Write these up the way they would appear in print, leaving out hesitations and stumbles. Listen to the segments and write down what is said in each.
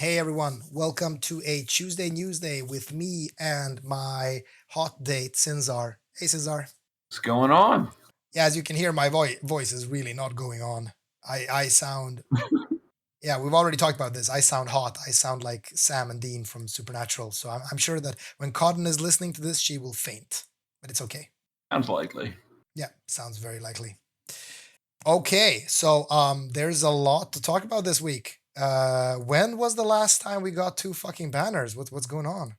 Hey everyone, welcome to a Tuesday Newsday with me and my hot date Sinzar. Hey Sinzar. What's going on? Yeah, as you can hear, my voice is really not going on. I sound, yeah, we've already talked about this. I sound hot. I sound like Sam and Dean from Supernatural. So I'm sure that when Cotton is listening to this, she will faint, but it's okay. Sounds likely. Yeah, sounds very likely. Okay, so there's a lot to talk about this week. When was the last time we got two fucking banners? What's going on?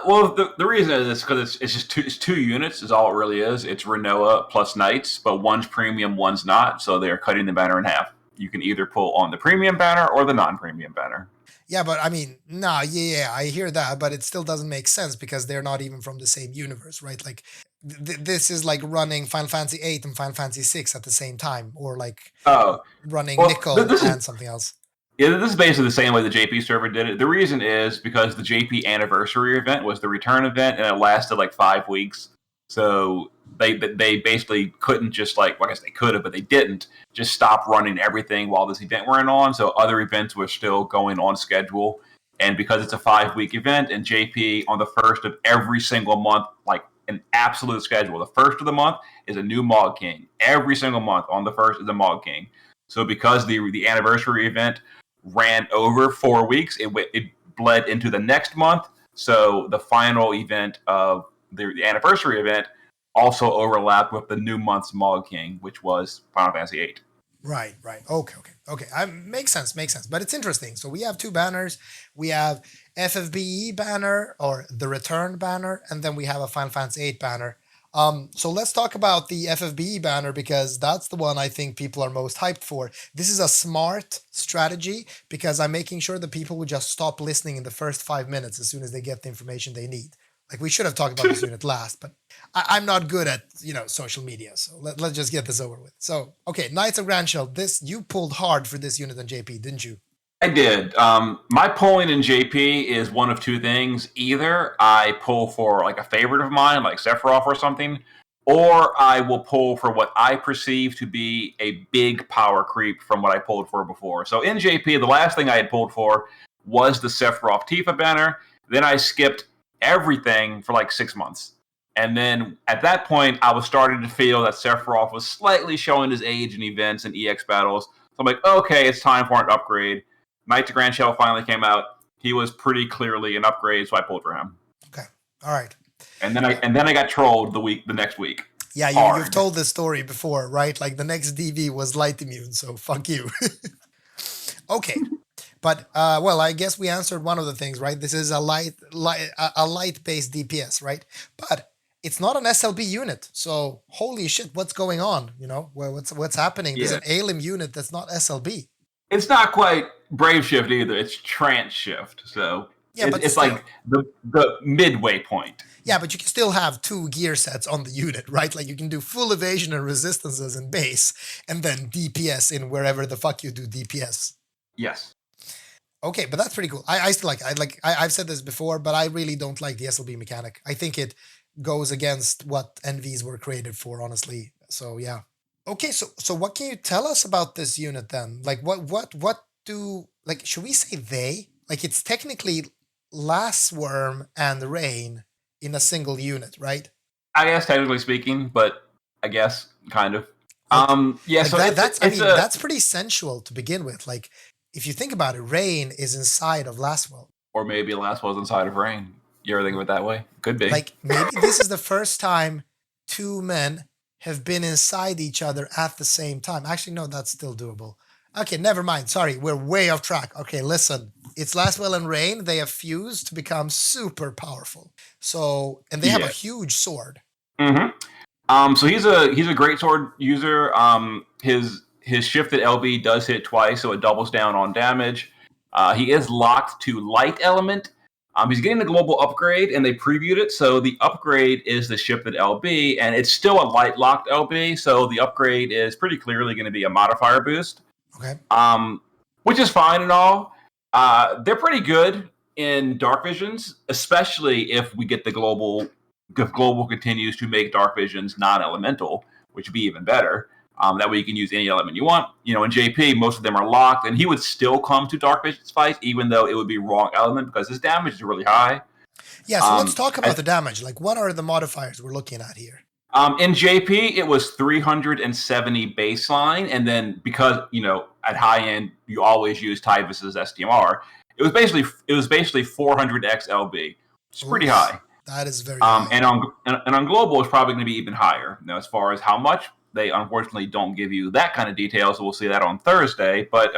Well, the reason is because it's just two units is all it really is. It's Rinoa plus Knights, but one's premium, one's not. So they're cutting the banner in half. You can either pull on the premium banner or the non-premium banner. Yeah, but I mean, nah, yeah, I hear that, but it still doesn't make sense because they're not even from the same universe, right? Like, this is like running Final Fantasy VIII and Final Fantasy VI at the same time, or like Oh, running well, Nickel and something else. Yeah, this is basically the same way the JP server did it. The reason is because the JP anniversary event was the return event, and it lasted like 5 weeks. So they basically couldn't just well, I guess they could have, but they didn't just stop running everything while this event went on. So other events were still going on schedule. And because it's a 5-week event, and JP on the first of every single month, like an absolute schedule, the first of the month is a new Mog King. Every single month on the first is a Mog King. So because the anniversary event ran over 4 weeks, it bled into the next month. So the final event of the anniversary event also overlapped with the new month's Mog King, which was Final Fantasy VIII. Right. Okay. Makes sense. But it's interesting. So we have two banners. We have FFBE banner or the Return banner, and then we have a Final Fantasy VIII banner. So let's talk about the FFBE banner because that's the one I think people are most hyped for. This is a smart strategy because I'm making sure that people will just stop listening in the first 5 minutes as soon as they get the information they need. Like, we should have talked about this unit last, but I'm not good at social media, so let's just get this over with. So okay, Knights of Grandshelt. This, you pulled hard for this unit on JP, didn't you? I did. My pulling in JP is one of two things. Either I pull for like a favorite of mine, like Sephiroth or something, or I will pull for what I perceive to be a big power creep from what I pulled for before. So in JP, the last thing I had pulled for was the Sephiroth Tifa banner. Then I skipped everything for like 6 months. And then at that point, I was starting to feel that Sephiroth was slightly showing his age in events and EX battles. So I'm like, okay, it's time for an upgrade. Knight to Grandshelt finally came out. He was pretty clearly an upgrade, so I pulled for him. Okay, all right. And then I got trolled the next week. Yeah, you've told this story before, right? Like, the next DV was light immune, so fuck you. Okay, but well, I guess we answered one of the things, right? This is a light-based DPS, right? But it's not an SLB unit, so holy shit, what's going on? What's happening? There's an ALIM unit that's not SLB. It's not quite Brave Shift either. It's Trance Shift. So yeah, it's like the midway point. Yeah, but you can still have 2 gear sets on the unit, right? Like, you can do full evasion and resistances in base, and then DPS in wherever the fuck you do DPS. Yes. Okay, but that's pretty cool. I still I've said this before, but I really don't like the SLB mechanic. I think it goes against what NVs were created for, honestly. So yeah. Okay, so what can you tell us about this unit then? Like, what do, like, should we say they? Like, it's technically Lassworm and Rain in a single unit, right? I guess technically speaking, but I guess kind of. Yeah, so that's pretty sensual to begin with. Like, if you think about it, Rain is inside of Lasswell. Or maybe Lasswell's inside of Rain. You ever think of it that way? Could be. Like, maybe this is the first time 2 men have been inside each other at the same time. Actually, no, that's still doable. Okay, never mind. Sorry, we're way off track. Okay, listen. It's Lasswell and Rain. They have fused to become super powerful. So, and they have a huge sword. Mm-hmm. So he's a great sword user. His shifted LB does hit twice, so it doubles down on damage. He is locked to light element. He's getting the global upgrade, and they previewed it. So the upgrade is the shifted LB, and it's still a light locked LB. So the upgrade is pretty clearly going to be a modifier boost. Okay. Which is fine and all. They're pretty good in Dark Visions, especially if we get the global. If global continues to make Dark Visions non-elemental, which would be even better. That way you can use any element you want. In JP, most of them are locked, and he would still come to Dark Vision's fight, even though it would be wrong element because his damage is really high. Yeah, so let's talk about the damage. Like, what are the modifiers we're looking at here? In JP, it was 370 baseline, and then because at high end you always use Tyvis's SDMR, it was basically 400x LB. It's pretty high. That is very high. And on global, it's probably going to be even higher. Now, as far as how much, they unfortunately don't give you that kind of detail, so we'll see that on Thursday. But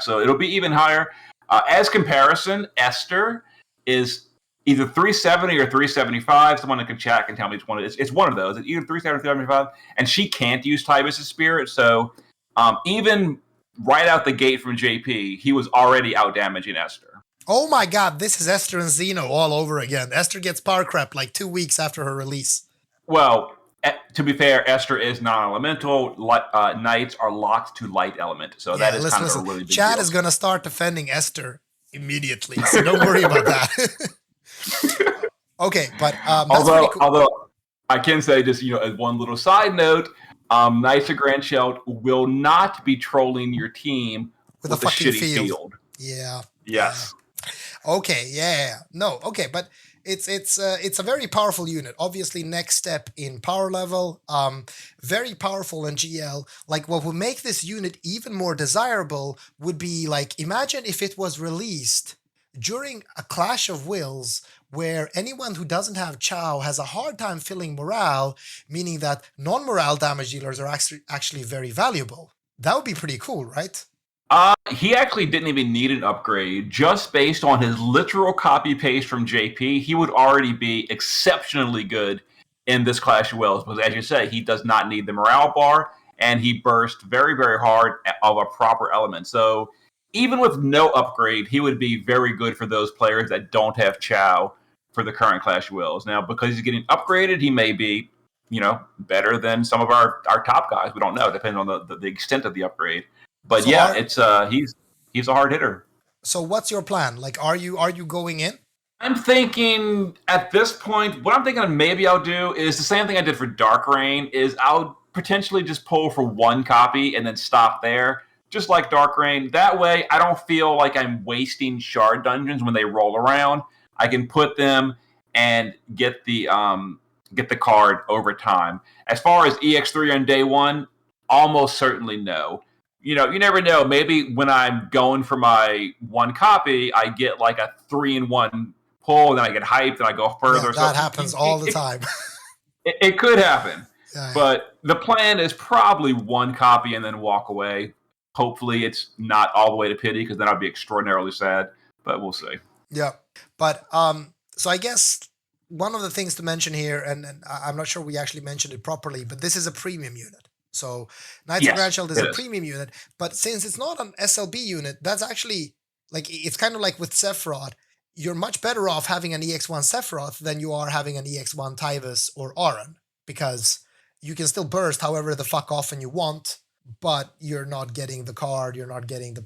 so it'll be even higher. As comparison, Esther is either 370 or 375. Someone in the chat can tell me which one it is. It's one of those. It's either 370 or 375, and she can't use Tyvis's Spirit. So even right out the gate from JP, he was already out damaging Esther. Oh my God, this is Esther and Xeno all over again. Esther gets power crept like 2 weeks after her release. Well, to be fair, Esther is non-elemental. Knights are locked to light element, so that is kind of a really big Chad deal. is going to start defending Esther immediately, so don't worry about that. Okay, but although I can say just as one little side note, Knights of Grandshelt will not be trolling your team with a fucking shitty field. Yeah. Yes. Yeah. Okay. Yeah. No. Okay, but it's a very powerful unit. Obviously, next step in power level. Very powerful in GL. Like, what would make this unit even more desirable would be, like, imagine if it was released during a clash of wills where anyone who doesn't have Chow has a hard time filling morale, meaning that non-morale damage dealers are actually very valuable. That would be pretty cool, right? He actually didn't even need an upgrade. Just based on his literal copy-paste from JP, he would already be exceptionally good in this Clash of Wills. Because as you say, he does not need the morale bar, and he burst very, very hard of a proper element. So even with no upgrade, he would be very good for those players that don't have Chow for the current Clash of Wills. Now, because he's getting upgraded, he may be, better than some of our top guys. We don't know. It depends on the extent of the upgrade. But so he's a hard hitter. So what's your plan? Like, are you going in? I'm thinking at this point, what I'm thinking maybe I'll do is the same thing I did for Dark Rain, is I'll potentially just pull for one copy and then stop there, just like Dark Rain. That way I don't feel like I'm wasting shard dungeons when they roll around. I can put them and get the card over time. As far as EX3 on day one, almost certainly no. You never know. Maybe when I'm going for my one copy, I get like a 3-in-1 pull, and then I get hyped and I go further. Yeah, that happens all the time. It could happen. Yeah. But the plan is probably one copy and then walk away. Hopefully it's not all the way to pity, because then I'd be extraordinarily sad. But we'll see. Yeah. But so I guess one of the things to mention here, and I'm not sure we actually mentioned it properly, but this is a premium unit. So Knights of Grandshelt is a premium unit, but since it's not an SLB unit, that's actually, like, it's kind of like with Sephiroth. You're much better off having an EX1 Sephiroth than you are having an EX1 Tyvis or Auron, because you can still burst however the fuck often you want, but you're not getting the card, you're not getting the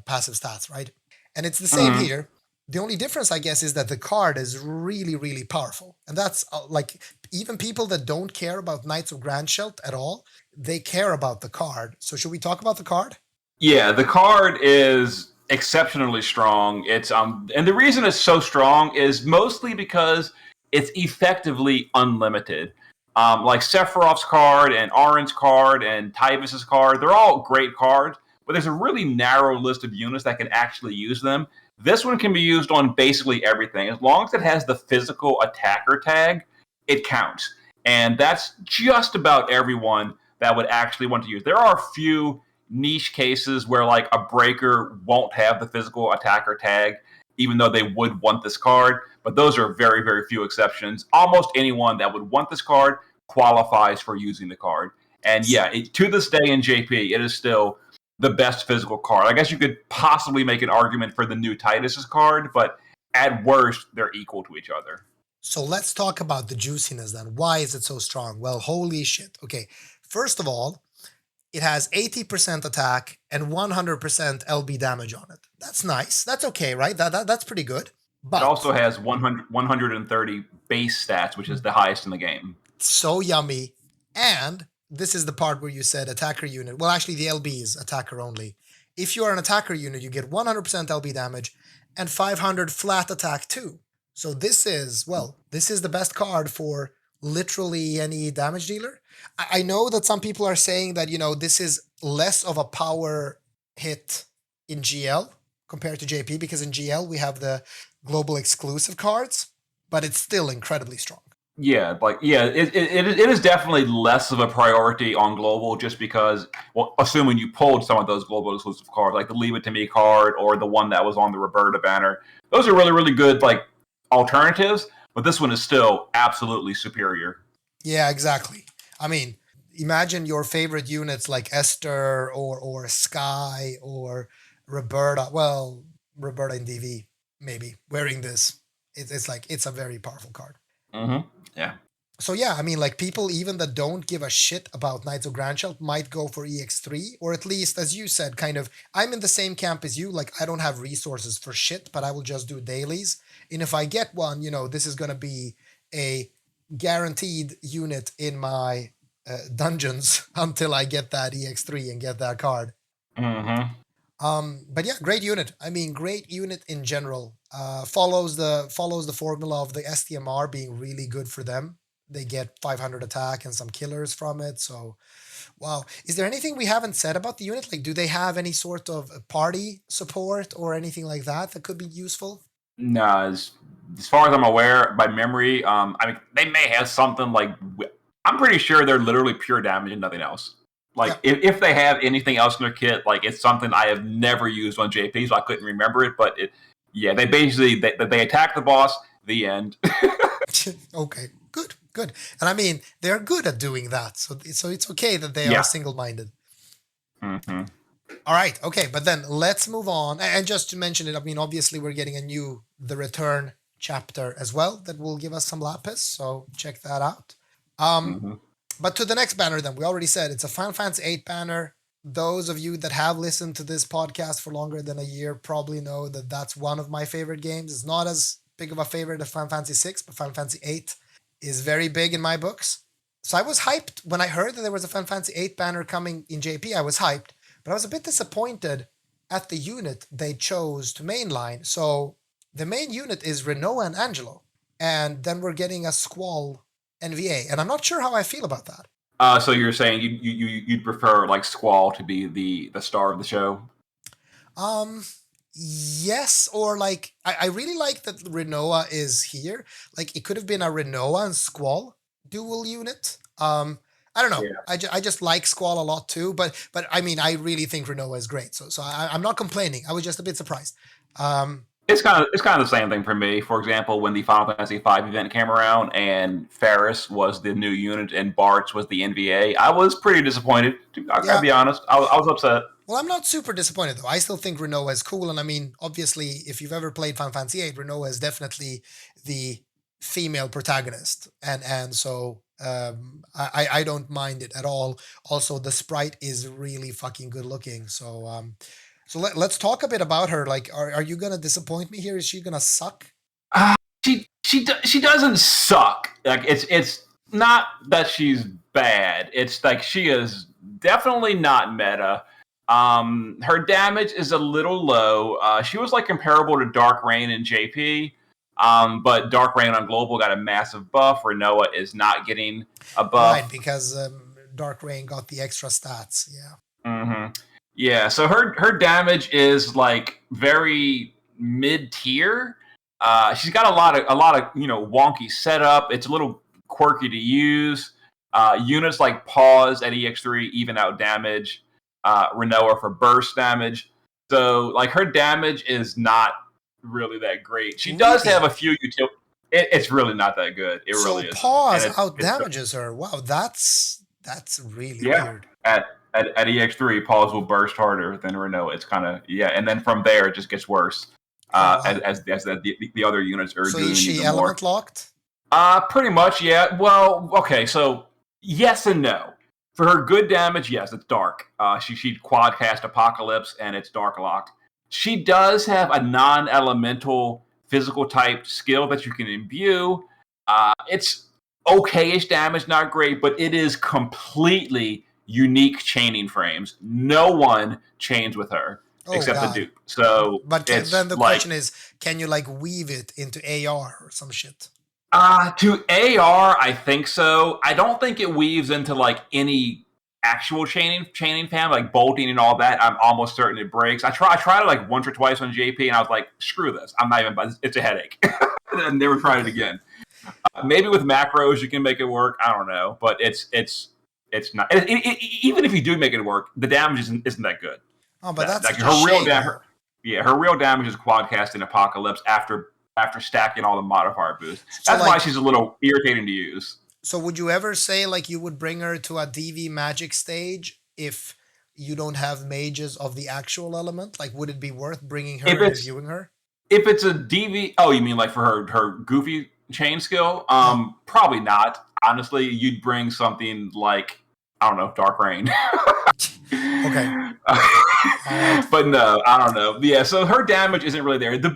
passive stats, right? And it's the same here. The only difference, I guess, is that the card is really, really powerful. And that's like, even people that don't care about Knights of Grandshelt at all, they care about the card. So should we talk about the card? Yeah, the card is exceptionally strong. It's and the reason it's so strong is mostly because it's effectively unlimited. Like Sephiroth's card and Auron's card and Tyvis's card, they're all great cards, but there's a really narrow list of units that can actually use them. This one can be used on basically everything. As long as it has the physical attacker tag, it counts. And that's just about everyone that would actually want to use. There are a few niche cases where, like, a breaker won't have the physical attacker tag, even though they would want this card. But those are very, very few exceptions. Almost anyone that would want this card qualifies for using the card. And yeah, to this day in JP, it is still the best physical card. I guess you could possibly make an argument for the new Titus's card, but at worst, they're equal to each other. So let's talk about the juiciness then. Why is it so strong? Well, holy shit. Okay, first of all, it has 80% attack and 100% LB damage on it. That's nice. That's okay, right? That's pretty good. But it also has 130 base stats, which is the highest in the game. So yummy. And this is the part where you said attacker unit. Well, actually, the LB is attacker only. If you are an attacker unit, you get 100% LB damage and 500 flat attack too. So this is the best card for literally any damage dealer. I know that some people are saying that, this is less of a power hit in GL compared to JP, because in GL we have the global exclusive cards, but it's still incredibly strong. Yeah, it is definitely less of a priority on global, just because, well, assuming you pulled some of those global exclusive cards, like the Leave It to Me card or the one that was on the Roberta banner. Those are really, really good alternatives, but this one is still absolutely superior. Yeah, exactly. I mean, imagine your favorite units like Esther or Sky or Roberta. Well, Roberta in DV maybe wearing this. It's a very powerful card. Mm-hmm. Yeah. So yeah, I mean, people even that don't give a shit about Knights of Grandshelt might go for EX3, or at least, as you said, kind of, I'm in the same camp as you. I don't have resources for shit, but I will just do dailies. And if I get one, this is going to be a guaranteed unit in my dungeons until I get that EX3 and get that card. Mm-hmm. But yeah, great unit. I mean, great unit in general. Follows the formula of the STMR being really good for them. They get 500 attack and some killers from it. So, wow. Is there anything we haven't said about the unit? Do they have any sort of party support or anything like that could be useful? No, as far as I'm aware, by memory, I mean, they may have something I'm pretty sure they're literally pure damage and nothing else. If they have anything else in their kit, it's something I have never used on JP, so I couldn't remember it. But they basically they attack the boss. The end. Okay, good. And I mean, they're good at doing that, so it's okay that they are single-minded. Mm-hmm. All right, okay, but then let's move on. And just to mention it, I mean, obviously we're getting a new The Return chapter as well that will give us some lapis, so check that out. But to the next banner then, we already said it's a Final Fantasy VIII banner. Those of you that have listened to this podcast for longer than a year probably know that that's one of my favorite games. It's not as big of a favorite as Final Fantasy VI, but Final Fantasy VIII is very big in my books. So I was hyped when I heard that there was a Final Fantasy VIII banner coming in JP. I was hyped, but I was a bit disappointed at the unit they chose to mainline. So the main unit is Rinoa and Angelo, and then we're getting a Squall NVA, and I'm not sure how I feel about that. So you're saying you'd prefer Squall to be the star of the show? Yes, or I really like that Rinoa is here. It could have been a Rinoa and Squall dual unit. I don't know. Yeah. I just like Squall a lot too, but I mean, I really think Rinoa is great. So I'm not complaining. I was just a bit surprised. It's kind of the same thing for me. For example, when the Final Fantasy V event came around and Ferris was the new unit and Bartz was the NVA, I was pretty disappointed. I gotta be honest. I was upset. Well, I'm not super disappointed though. I still think Rinoa is cool, and I mean, obviously, if you've ever played Final Fantasy VIII, Rinoa is definitely the female protagonist, and so I don't mind it at all. Also, the sprite is really fucking good looking. So let's talk a bit about her. Are you gonna disappoint me here? Is she gonna suck? She doesn't suck. It's not that she's bad. It's she is definitely not meta. Her damage is a little low. She was comparable to Dark Rain in JP. But Dark Rain on Global got a massive buff. Rinoa is not getting a buff. Right, because Dark Rain got the extra stats. Yeah. Mm-hmm. Yeah, so her damage is very mid-tier. She's got a lot of wonky setup. It's a little quirky to use. Units like Pause at EX3 even out damage. Rinoa for burst damage. So her damage is not really that great. She does have a few utility. It's really not that good. It really is. So Pause out damages her. Wow, that's really weird. At EX3, Pause will burst harder than Rinoa. It's kind of and then from there it just gets worse. As the other units are doing. So is she element locked? Pretty much, yeah. Well, okay, so yes and no. For her good damage, yes, it's dark. She quad cast Apocalypse and it's dark locked. She does have a non-elemental physical type skill that you can imbue. It's okay-ish damage, not great, but it is completely unique chaining frames. No one chains with her Oh except the God. dupe. So But then it's the like question is, can you like weave it into AR or some shit? to AR, I think so. I don't think it weaves into like any actual chaining fam, like bolting and all that. I'm almost certain it breaks. I tried it like once or twice on JP, and I was like, screw this. I'm not even. It's a headache. I never tried it Okay. again. Maybe with macros you can make it work. I don't know, but it's not. Even if you do make it work, the damage isn't that good. Oh, but That that's like such a her real shame, damage. though. Yeah, her real damage is quadcast in Apocalypse after stacking all the modifier boosts. So That's why like, she's a little irritating to use. so would you ever say like you would bring her to a DV magic stage if you don't have mages of the actual element? Like, would it be worth bringing her If and it's reviewing her? if it's a DV, oh, you mean like for her goofy chain skill? Yeah. Probably not. Honestly, you'd bring something like I don't know, Dark Rain. Okay. All right. But no, I don't know. Yeah, so her damage isn't really there. The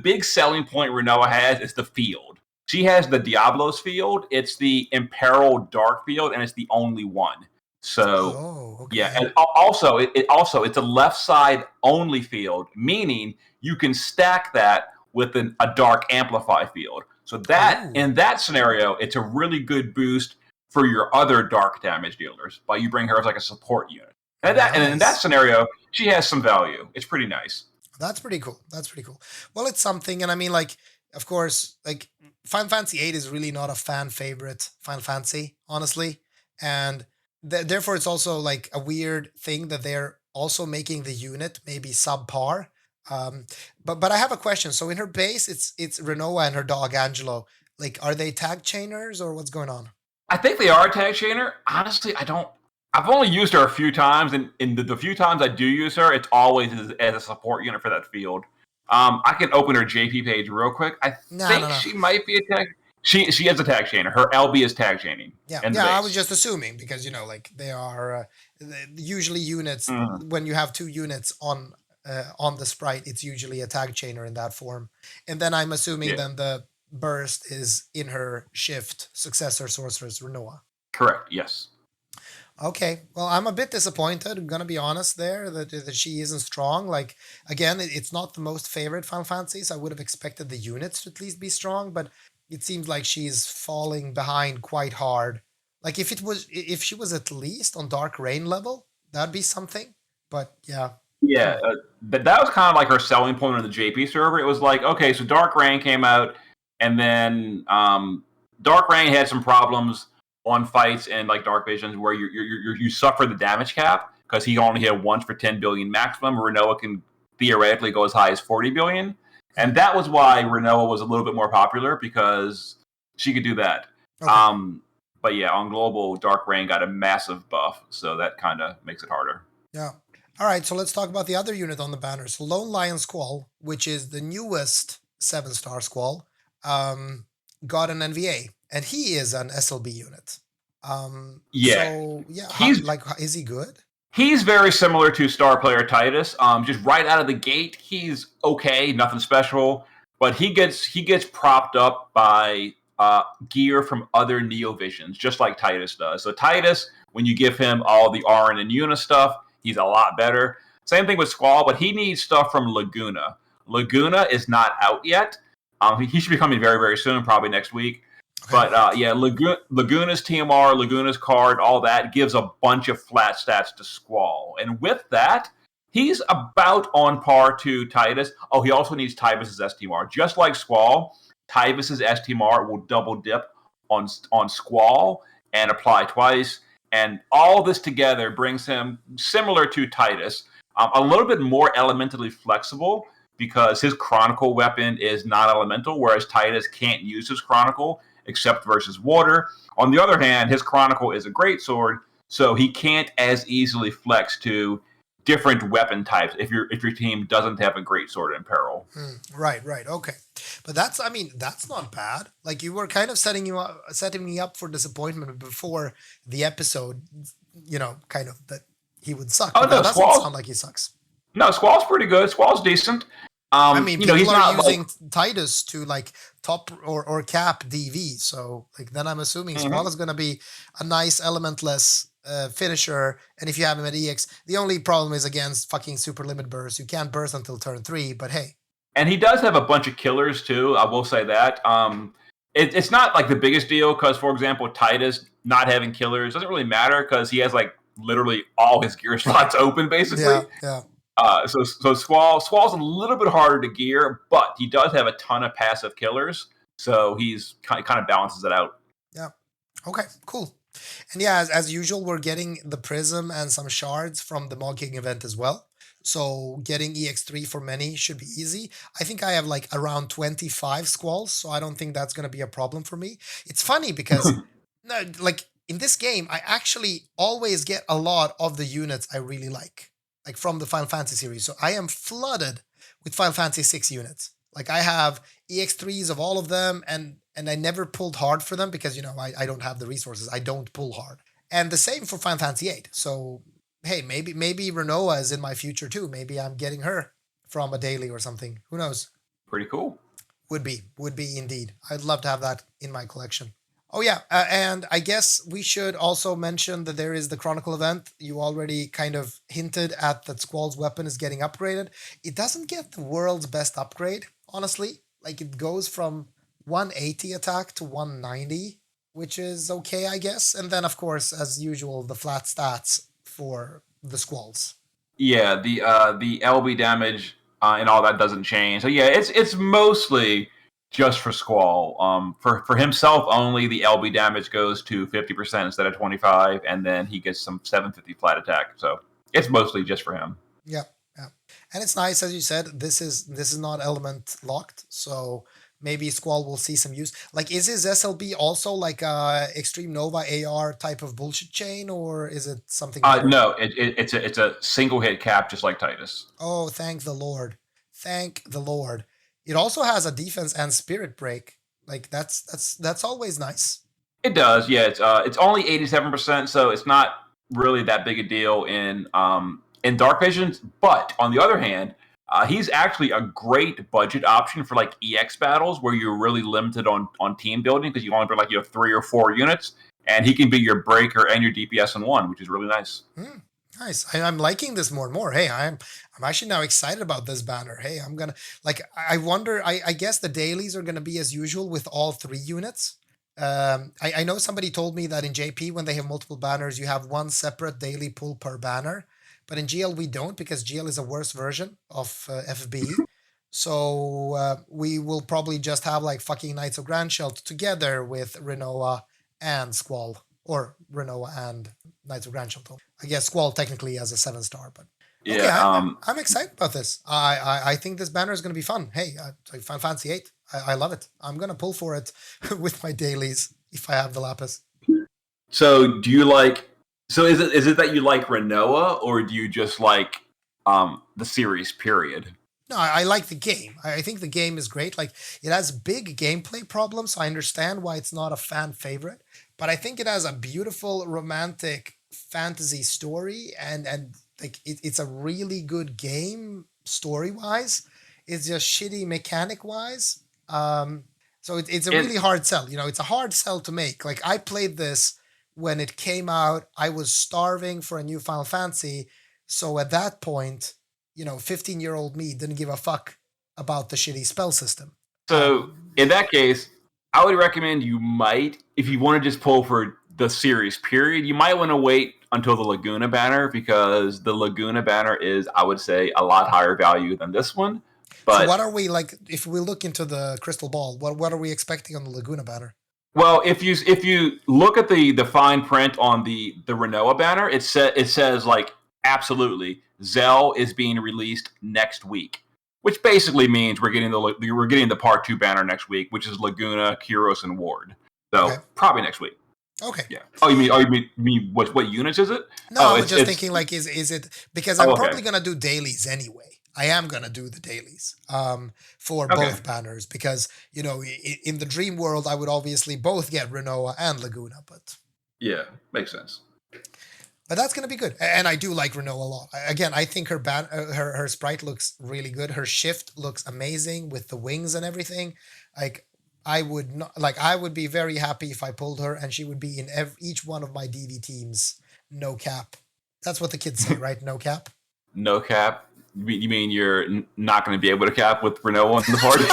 big selling point Rinoa has is the field. She has the Diablos field. It's the Imperil Dark field, and it's the only one. So Oh, yeah, okay. and also it's a left side only field, meaning you can stack that with a dark amplify field. So that Ooh, in that scenario, it's a really good boost for your other dark damage dealers. But you bring her as like a support unit. And in that nice. scenario, she has some value. It's pretty nice. That's pretty cool. That's pretty cool. Well, it's something, and I mean, like, of course, like Final Fantasy VIII is really not a fan favorite Final Fantasy, honestly, and therefore it's also like a weird thing that they're also making the unit maybe subpar. Um, but I have a question. So in her base, it's Rinoa and her dog Angelo. Like, are they tag chainers or what's going on? I think they are a tag chainer. Honestly, I don't. I've only used her a few times, and in the few times I do use her, it's always as a support unit for that field. I can open her JP page real quick. I No, no, think no. she might be a tag. She is a tag chainer. Her LB is tag chaining Yeah, in the yeah. I was base. just assuming because like they are usually units. Mhm. When you have two units on the sprite, it's usually a tag chainer in that form. And then I'm assuming Yeah, then the burst is in her shift successor sorceress Renoa. correct. Yes. Okay, well, I'm a bit disappointed. I'm gonna be honest there that she isn't strong. Like again, it's not the most favorite Final Fantasies. I would have expected the units to at least be strong, but it seems like she's falling behind quite hard. Like if she was at least on Dark Rain level, that'd be something. But yeah, Yeah, hmm. that was kind of like her selling point on the JP server. It was like, okay, so Dark Rain came out, and then Dark Rain had some problems on fights and like Dark Visions where you suffer the damage cap because he only hit once for 10 billion maximum. Renoa can theoretically go as high as 40 billion, Hmm. and that was why Renoa was a little bit more popular because she could do that. Okay, Um, but yeah, on global, Dark Rain got a massive buff, so that kind of makes it harder. yeah. All right, so let's talk about the other unit on the banners, Lone Lion Squall, which is the newest 7-star Squall. Um, got an NVA, and he is an SLB unit. Yeah, So yeah, he's is he good? He's very similar to star player Titus. Just right out of the gate, he's okay, nothing special, but he gets propped up by gear from other Neovisions, just like Titus does. So Titus, when you give him all the Arin and Una stuff, he's a lot better. Same thing with Squall, but he needs stuff from Laguna. Laguna is not out yet. He should be coming very, very soon, probably next week. Okay. But yeah, Laguna's TMR, Laguna's card, all that gives a bunch of flat stats to Squall. And with that, he's about on par to Titus. Oh, he also needs Tybus's STMR. Just like Squall, Tybus's STMR will double dip on Squall and apply twice. And all this together brings him similar to Titus, a little bit more elementally flexible because his Chronicle weapon is non elemental, whereas Titus can't use his Chronicle except versus water. On the other hand, his Chronicle is a great sword, so he can't as easily flex to different weapon types if your team doesn't have a great sword in peril. Right, right. Okay. But I mean, that's not bad. Like you were kind of setting me up for disappointment before the episode, kind of that he would suck. Oh But that no, doesn't sound like he sucks. Squall's pretty good. Squall's decent. I mean, You know, he's people are not like. using Titus to like top or cap DV. So like then I'm assuming Squall Mhm. is going to be a nice elementless finisher. And if you have him at EX, the only problem is against fucking super limit burst. You can't burst until turn 3. But hey, And he does have a bunch of killers too. I will say that. It's not like the biggest deal because, for example, Titus not having killers doesn't really matter because he has like literally all his gear slots open basically. yeah, yeah. So Squall's a little bit harder to gear, but he does have a ton of passive killers, so he's kind of balances it out. Yeah. Okay, cool. And yeah, as usual, we're getting the prism and some shards from the Mog King event as well. So getting EX3 for many should be easy. I think I have like around 25 squalls, so I don't think that's going to be a problem for me. It's funny because no, like in this game, I actually always get a lot of the units I really like from the Final Fantasy series. So I am flooded with Final Fantasy 6 units. Like I have EX3s of all of them, and I never pulled hard for them because I don't have the resources. I don't pull hard. And the same for Final Fantasy 8. So hey, maybe Rinoa is in my future too. Maybe I'm getting her from a daily or something. Who knows? Pretty cool. Would be indeed. I'd love to have that in my collection. Oh yeah, and I guess we should also mention that there is the Chronicle event. You already kind of hinted at that Squall's weapon is getting upgraded. It doesn't get the world's best upgrade, honestly. Like it goes from 180 attack to 190, which is okay, I guess. And then, of course, as usual, the flat stats for the Squalls. Yeah, the LB damage and all that doesn't change. So yeah, it's mostly just for Squall. For himself only, the LB damage goes to 50% instead of 25, and then he gets some 750 flat attack. So it's mostly just for him. Yeah, yeah. And it's nice, as you said, this is not element locked, so maybe Squall will see some use. Like, is his SLB also like a Extreme Nova AR type of bullshit chain, or is it something different? No, it's a single hit cap, just like Titus. Oh, thank the Lord. Thank the Lord. It also has a defense and spirit break. Like that's always nice. It does, yeah. It's only 87%, so it's not really that big a deal in Dark Visions. But on the other hand, he's actually a great budget option for like EX battles where you're really limited on team building because you only bring like 3 or 4 units, and he can be your breaker and your DPS in one, which is really nice. Nice. I'm liking this more and more. Hey, I'm actually now excited about this banner. Hey, I'm gonna like. I wonder. I guess the dailies are gonna be as usual with all 3 units. I know somebody told me that in JP when they have multiple banners, you have one separate daily pull per banner, but in GL we don't because GL is a worse version of FFBE. So we will probably just have like fucking Knights of Grandshelt together with Rinoa and Squall, or Rinoa and Knights of Grandshelt. I guess Squall technically has a 7-star, but okay, Yeah. I'm excited about this. I think this banner is going to be fun. Hey, Final Fantasy 8. I love it. I'm going to pull for it with my dailies if I have the lapis. So do you like? So is it that you like Rinoa, or do you just like the series? Period. No, I like the game. I think the game is great. Like it has big gameplay problems. So I understand why it's not a fan favorite, but I think it has a beautiful romantic fantasy story, and like it's a really good game story wise. It's just shitty mechanic wise. So it's a And really hard sell. It's a hard sell to make. Like I played this when it came out. I was starving for a new Final Fantasy. So at that point, 15-year-old me didn't give a fuck about the shitty spell system. so in that case, I would recommend you might, if you want to just pull for the series. Period. You might want to wait until the Laguna banner because the Laguna banner is, I would say, a lot higher value than this one. So But what are we like if we look into the crystal ball? What are we expecting on the Laguna banner? well, if you look at the fine print on the Renoa banner, it says like absolutely Zell is being released next week, which basically means we're getting the part 2 banner next week, which is Laguna, Kyros, and Ward. So Okay. probably next week. Okay. Yeah. Oh, you mean what units is it? No, Oh, I was it's just it's thinking like is it because I'm oh, probably okay. gonna do dailies anyway. I am gonna do the dailies for Okay. both banners because in the dream world I would obviously both get Renoa and Laguna, but Yeah, makes sense. But that's gonna be good, and I do like Rinoa a lot. Again, I think her sprite looks really good. Her shift looks amazing with the wings and everything. Like I would not like I would be very happy if I pulled her, and she would be in each one of my DD teams. No cap. That's what the kids say, right? No cap. No cap. You mean you're not going to be able to cap with Rinoa in the party?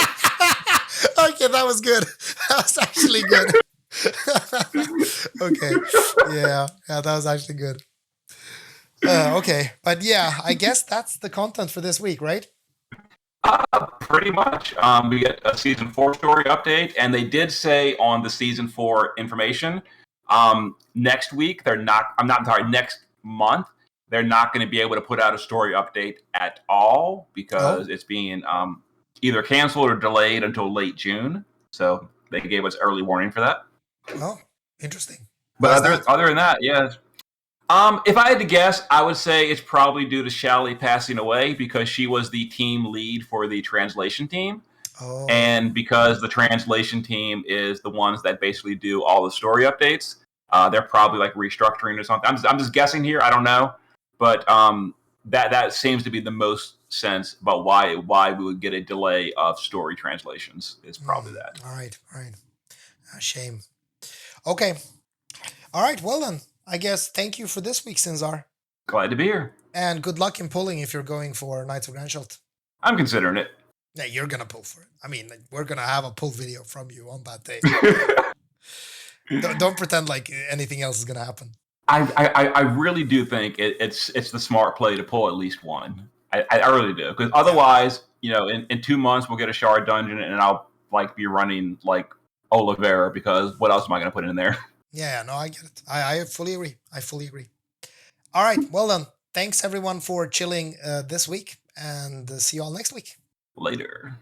Okay, that was good. That was actually good. Okay. Yeah, that was actually good. Okay, but yeah, I guess that's the content for this week, right? Pretty much. We get a season 4 story update, and they did say on the season 4 information, next week they're not. I'm not sorry. Next month they're not going to be able to put out a story update at all because it's being either canceled or delayed until late June. So they gave us early warning for that. Oh, interesting. But other than that, yeah. If I had to guess, I would say it's probably due to Shally passing away because she was the team lead for the translation team. Oh. And because the translation team is the ones that basically do all the story updates, they're probably like restructuring or something. I'm just guessing here. I don't know. But that seems to be the most sense about why we would get a delay of story translations. Is probably that. All right. A shame. Okay. All right. Well then, I guess thank you for this week, Sinzar. Glad to be here. And good luck in pulling if you're going for Knights of Grandshelt. I'm considering it. Yeah, you're gonna pull for it. I mean, we're gonna have a pull video from you on that day. Don't pretend like anything else is gonna happen. I really do think it's the smart play to pull at least one. I really do, because otherwise, in 2 months we'll get a shard dungeon and I'll like be running like Oliveira because what else am I going to put in there? Yeah, no, I get it. I fully agree. All right, well then, thanks everyone for chilling this week, and see you all next week. Later.